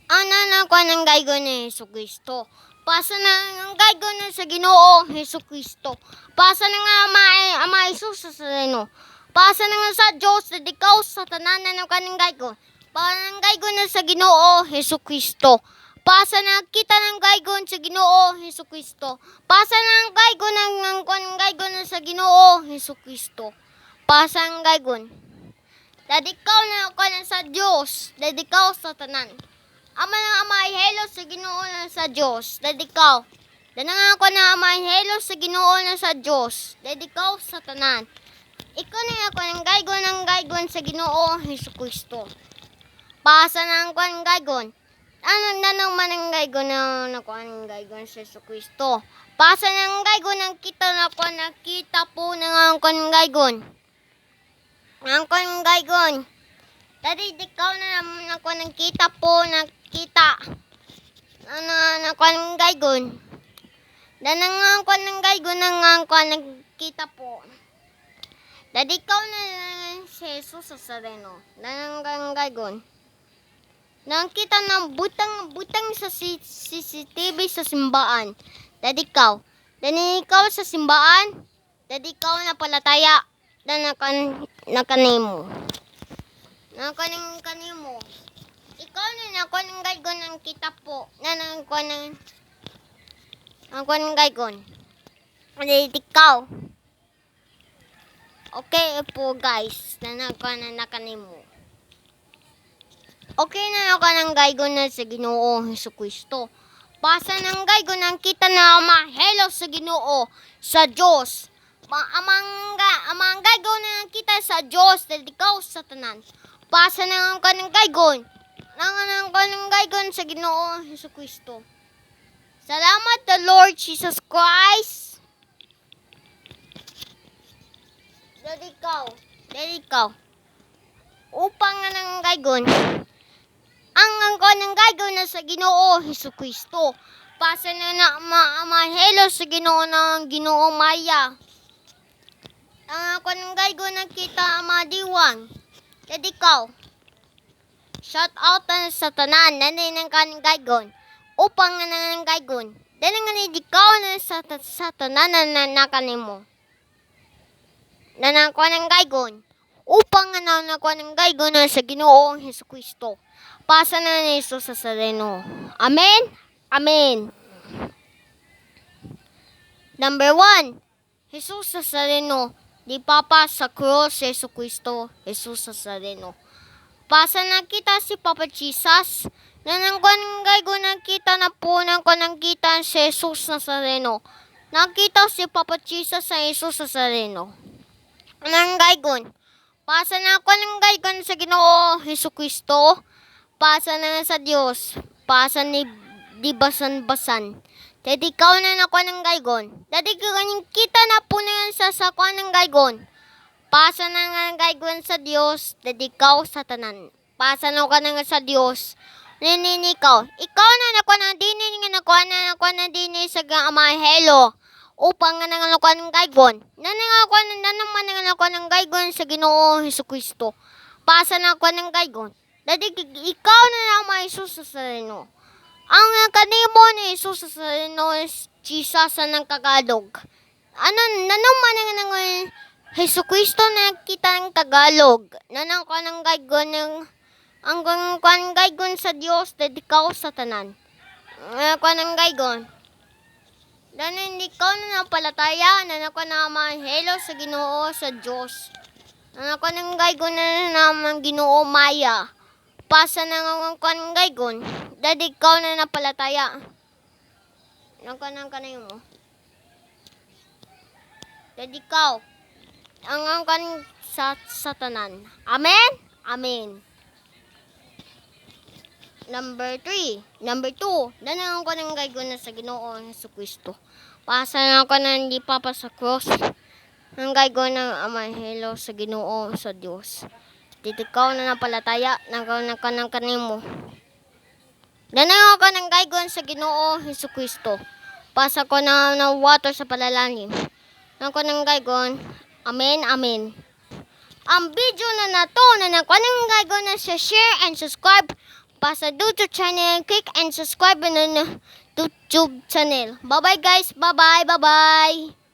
Ana na ko ng gaygo ni Hesus Kristo. Pasa na ng gaygo na sa Ginoo Hesus Kristo. Pasa na nga ama Hesus sa sareno. Pasa na nga sa Dios na ikaw sa tanan ng kaning gaygo. Pasa ng gaygo na sa Ginoo Hesus Kristo. Pasa na kita ng gaygon sa Ginoo Hesus Kristo. Pasa na ng gaygon ng gaygon na sa Ginoo Hesus Kristo. Pasa ng gaygon. Dadikaw na ako na sa Dios, dadikaw sa tanan. Ama ng amay helo sa Ginoo na sa Dios, dadikaw. Danang ako na amay helo sa Ginoo na sa Dios, dadikaw sa tanan. Ikaw na ako ng gaygon sa Ginoo Hesus Kristo. Pasa na ako ng gaygon. Anong nanong man ang gaygon na nakuha ng gaygon sa Hesus Kristo. Pasa ng gaygon ang kita na ako nakita po ng ang gaygon. Ang kon gaygon. Dadi dikaw na naman ako nakita po nakita. Na kon gaygon. Danang ako ng gaygon nang ako nakita po. Dadi ikaw na si Jesus sa sareno. Danang gaygon. Nakita ng butang sa CCTV sa simbahan. Dadi ikaw. Dani ikaw sa simbahan. Dadi ikaw na palataya. Nakanimo. Kanimo. Ikaw na nakuha gaygon ng kita po. Nakuha ng gaygon. Ikaw. Okay po guys. Nakanimo. Okay na nakuha ng gaygon na sa Ginoo Hesus Kristo. Pasa ng gaygon ng kita na mahelo sa Ginoo sa Diyos. Amang gaygon na kita sa Diyos dahil ikaw sa tanan. Pasa na ang kanang gaygon. Nanganang kanang gaygon sa Ginoo Hesus Kristo. Salamat the Lord Jesus Christ. Dahil ikaw. Upang nga ng gaygon. Ang kanang gaygon na sa Ginoo Hesus Kristo. Pasa na mahelo sa Ginoo ng Ginoo Maya. Ang ako ng gaygon na kita madiwang. Dadi ikaw. Shout out na sa tanan. Nanay ng kanang gaygon. Upang nga ng gaygon. Dali nga ni ikaw na sa tanan na nakanimo. Nanako ng gaygon. Upang nga nanako ng gaygon na sa Ginoo Hesus Kristo. Pasa na ni Jesus sa sareno. Amen? Amen. Number 1. Jesus sa sareno. Di Papa sa cross, Hesus Kristo, Jesus sa sareno. Pasa na kita si Papa Jesus, nanangkuan gaygon nakita na po nang kita si Jesus sa sareno. Nakita si Papa Jesus sa Jesus sa sareno. Nang gaygon, pasa na ako ng gaygon sa Ginoo Hesus Kristo, pasa na sa Dios, pasa ni di basan-basan. Dadi ikaw na nakuha ng gaygon. Dadi kita na po na yan sa sakuha ng gaygon. Pasa na nga ng gaygon sa Diyos. Dadi ikaw sa tanan. Pasa na ka na nga sa Diyos. Ninikaw. Ikaw na nakuha ng dini nga nakuha na dini sa amahelo. Upang nga nga nakuha ng gaygon. Nanangakuha na naman nga nakuha ng gaygon sa Ginoo Hesus Kristo. Pasa na nakuha ng gaygon. Dadi ikaw na naman Hesus sa sareno. Ang kanimo ni Jesus sa Jesus sa nang Tagalog. Nanuman nga ng Hesus Kristo na kita ng Tagalog. Nanang ka ng gaygon ng ang gaygon sa Dios dedikaw sa tanan. Ka ng gaygon. Dan hindi ka na napalataya na nako na mahelo sa Ginoo sa Dios. Nako ng gaygon na naman Ginoo Maya. Pasa na nga kan gaygon. Dadi ikaw na napalataya. Nang kanay mo. Dadi ikaw. Ang kan sa tanan. Amen? Amen. Number 2. Danang ko ng gaygon na sa Ginoo Hesus Kristo. Pasa na ako na hindi Papa sa cross. Ang gaygon ng amahelo sa Ginoo sa Dios. Dito ikaw na napalataya. Nang kanimo. Danang ako ng gaygon sa Ginoo Hesus Kristo. Pasa ko na water sa palalalim. Nang ko ng gaygon. Amen, amen. Ang video na nato na nakuha ng gaygon na share and subscribe pa sa YouTube channel. Click and subscribe na YouTube channel. Bye-bye guys. Bye-bye. Bye-bye.